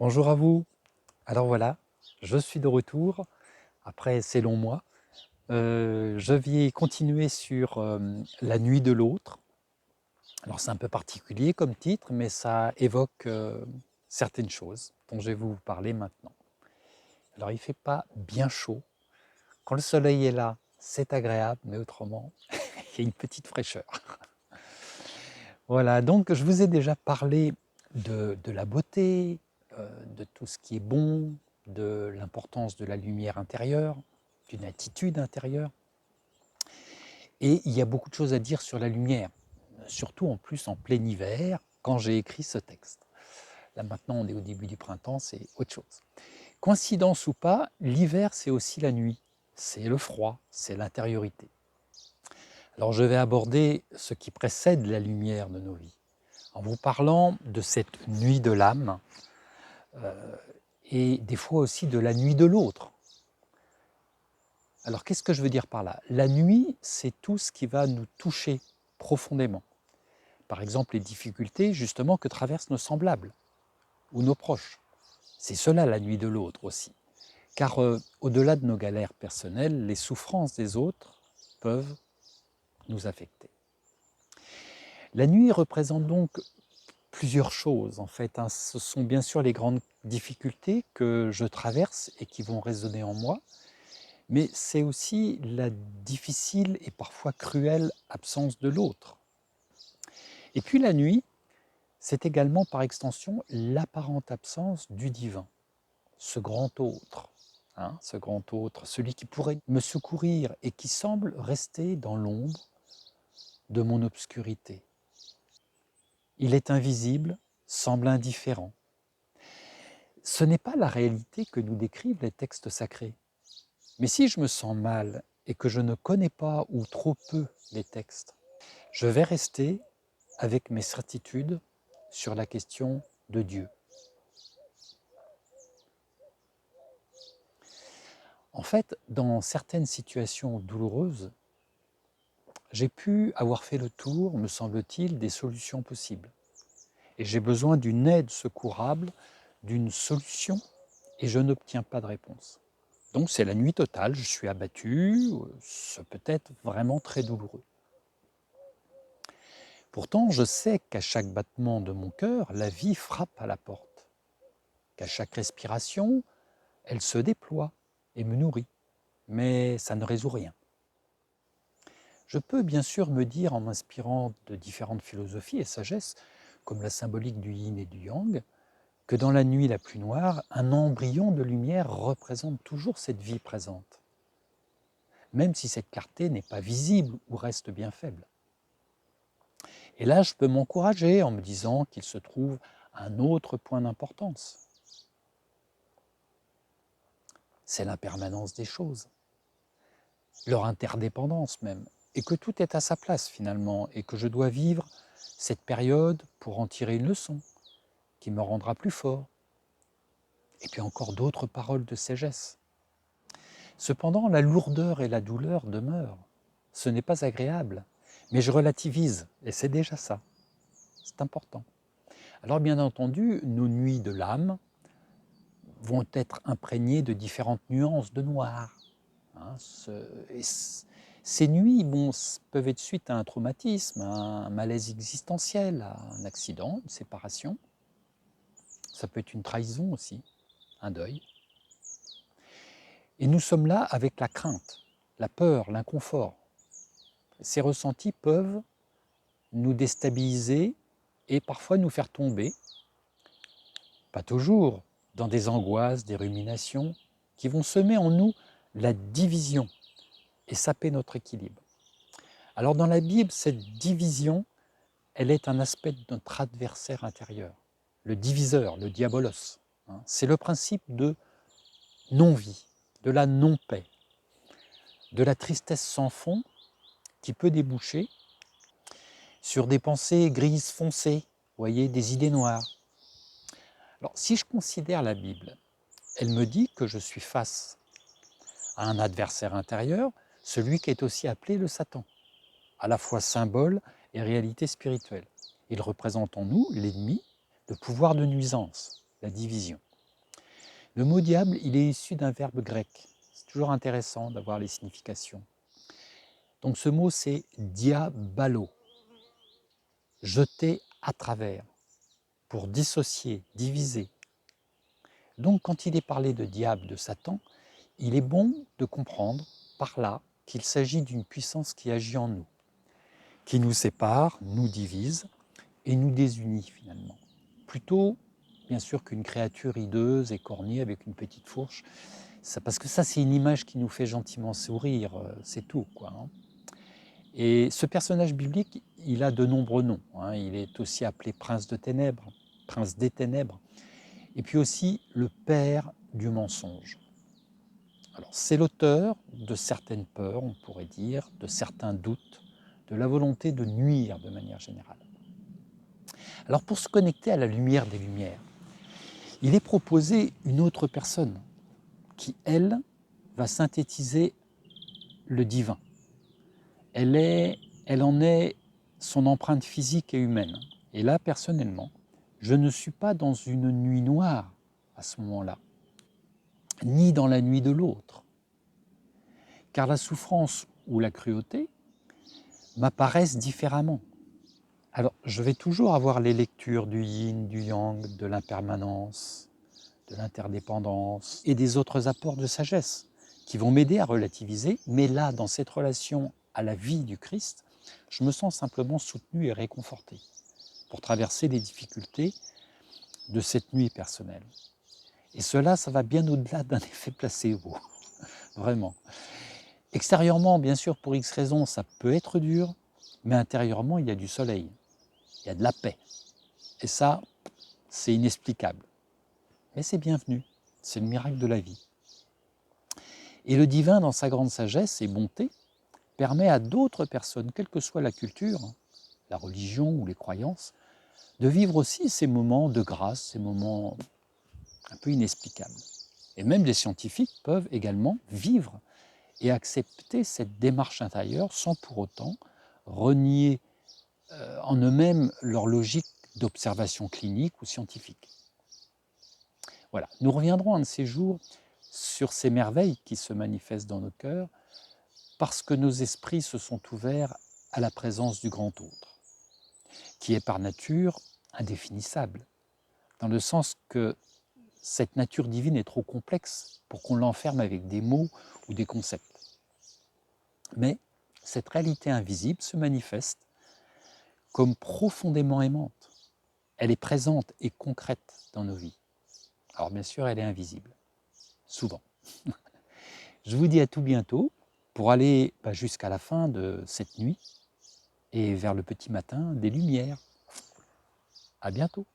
Bonjour à vous. Alors voilà, je suis de retour après ces longs mois. Je vais continuer sur la nuit de l'autre. Alors c'est un peu particulier comme titre, mais ça évoque certaines choses dont je vais vous parler maintenant. Alors il ne fait pas bien chaud. Quand le soleil est là, c'est agréable, mais autrement, il y a une petite fraîcheur. Voilà, donc je vous ai déjà parlé de la beauté, de tout ce qui est bon, de l'importance de la lumière intérieure, d'une attitude intérieure. Et il y a beaucoup de choses à dire sur la lumière, surtout en plus en plein hiver, quand j'ai écrit ce texte. Là maintenant, on est au début du printemps, c'est autre chose. Coïncidence ou pas, l'hiver, c'est aussi la nuit, c'est le froid, c'est l'intériorité. Alors je vais aborder ce qui précède la lumière de nos vies, en vous parlant de cette nuit de l'âme, et des fois aussi de la nuit de l'autre. Alors qu'est-ce que je veux dire par là? La nuit, c'est tout ce qui va nous toucher profondément. Par exemple, les difficultés justement que traversent nos semblables ou nos proches. C'est cela la nuit de l'autre aussi. Car au-delà de nos galères personnelles, les souffrances des autres peuvent nous affecter. La nuit représente donc plusieurs choses en fait. Ce sont bien sûr les grandes difficultés que je traverse et qui vont résonner en moi, mais c'est aussi la difficile et parfois cruelle absence de l'autre. Et puis la nuit, c'est également par extension l'apparente absence du divin, ce grand autre, ce grand autre, celui qui pourrait me secourir et qui semble rester dans l'ombre de mon obscurité. Il est invisible, semble indifférent. Ce n'est pas la réalité que nous décrivent les textes sacrés. Mais si je me sens mal et que je ne connais pas ou trop peu les textes, je vais rester avec mes certitudes sur la question de Dieu. En fait, dans certaines situations douloureuses, j'ai pu avoir fait le tour, me semble-t-il, des solutions possibles. Et j'ai besoin d'une aide secourable, d'une solution, et je n'obtiens pas de réponse. Donc c'est la nuit totale, je suis abattu, ça peut être vraiment très douloureux. Pourtant, je sais qu'à chaque battement de mon cœur, la vie frappe à la porte, qu'à chaque respiration, elle se déploie et me nourrit, mais ça ne résout rien. Je peux bien sûr me dire, en m'inspirant de différentes philosophies et sagesses, comme la symbolique du yin et du yang, que dans la nuit la plus noire, un embryon de lumière représente toujours cette vie présente, même si cette clarté n'est pas visible ou reste bien faible. Et là, je peux m'encourager en me disant qu'il se trouve un autre point d'importance. C'est l'impermanence des choses, leur interdépendance même, et que tout est à sa place finalement, et que je dois vivre cette période pour en tirer une leçon qui me rendra plus fort. Et puis encore d'autres paroles de sagesse. Cependant, la lourdeur et la douleur demeurent. Ce n'est pas agréable, mais je relativise, et c'est déjà ça. C'est important. Alors bien entendu, nos nuits de l'âme vont être imprégnées de différentes nuances de noir. Ces nuits peuvent être suite à un traumatisme, à un malaise existentiel, à un accident, une séparation. Ça peut être une trahison aussi, un deuil. Et nous sommes là avec la crainte, la peur, l'inconfort. Ces ressentis peuvent nous déstabiliser et parfois nous faire tomber, pas toujours, dans des angoisses, des ruminations, qui vont semer en nous la division et saper notre équilibre. Alors dans la Bible, cette division, elle est un aspect de notre adversaire intérieur, le diviseur, le diabolos. C'est le principe de non-vie, de la non-paix, de la tristesse sans fond qui peut déboucher sur des pensées grises foncées, voyez, des idées noires. Alors si je considère la Bible, elle me dit que je suis face à un adversaire intérieur, celui qui est aussi appelé le Satan, à la fois symbole et réalité spirituelle. Il représente en nous l'ennemi, le pouvoir de nuisance, la division. Le mot diable, il est issu d'un verbe grec. C'est toujours intéressant d'avoir les significations. Donc ce mot, c'est diabalo, jeter à travers, pour dissocier, diviser. Donc quand il est parlé de diable, de Satan, il est bon de comprendre par là qu'il s'agit d'une puissance qui agit en nous, qui nous sépare, nous divise et nous désunit finalement. Plutôt, bien sûr, qu'une créature hideuse et cornée avec une petite fourche, parce que ça, c'est une image qui nous fait gentiment sourire, c'est tout, quoi. Et ce personnage biblique, il a de nombreux noms. Il est aussi appelé prince de ténèbres, prince des ténèbres, et puis aussi le père du mensonge. Alors, c'est l'auteur de certaines peurs, on pourrait dire, de certains doutes, de la volonté de nuire de manière générale. Alors, pour se connecter à la lumière des lumières, il est proposé une autre personne qui, elle, va synthétiser le divin. Elle en est son empreinte physique et humaine. Et là, personnellement, je ne suis pas dans une nuit noire à ce moment-là, ni dans la nuit de l'autre. Car la souffrance ou la cruauté m'apparaissent différemment. Alors, je vais toujours avoir les lectures du yin, du yang, de l'impermanence, de l'interdépendance et des autres apports de sagesse qui vont m'aider à relativiser, mais là, dans cette relation à la vie du Christ, je me sens simplement soutenu et réconforté pour traverser les difficultés de cette nuit personnelle. Et cela, ça va bien au-delà d'un effet placebo, vraiment. Extérieurement, bien sûr, pour X raisons, ça peut être dur, mais intérieurement, il y a du soleil, il y a de la paix. Et ça, c'est inexplicable. Mais c'est bienvenu, c'est le miracle de la vie. Et le divin, dans sa grande sagesse et bonté, permet à d'autres personnes, quelle que soit la culture, la religion ou les croyances, de vivre aussi ces moments de grâce, ces moments un peu inexplicables. Et même les scientifiques peuvent également vivre et accepter cette démarche intérieure sans pour autant renier en eux-mêmes leur logique d'observation clinique ou scientifique. Voilà, nous reviendrons un de ces jours sur ces merveilles qui se manifestent dans nos cœurs parce que nos esprits se sont ouverts à la présence du grand autre, qui est par nature indéfinissable, dans le sens que cette nature divine est trop complexe pour qu'on l'enferme avec des mots ou des concepts. Mais cette réalité invisible se manifeste comme profondément aimante. Elle est présente et concrète dans nos vies. Alors bien sûr, elle est invisible, souvent. Je vous dis à tout bientôt pour aller jusqu'à la fin de cette nuit et vers le petit matin des lumières. À bientôt.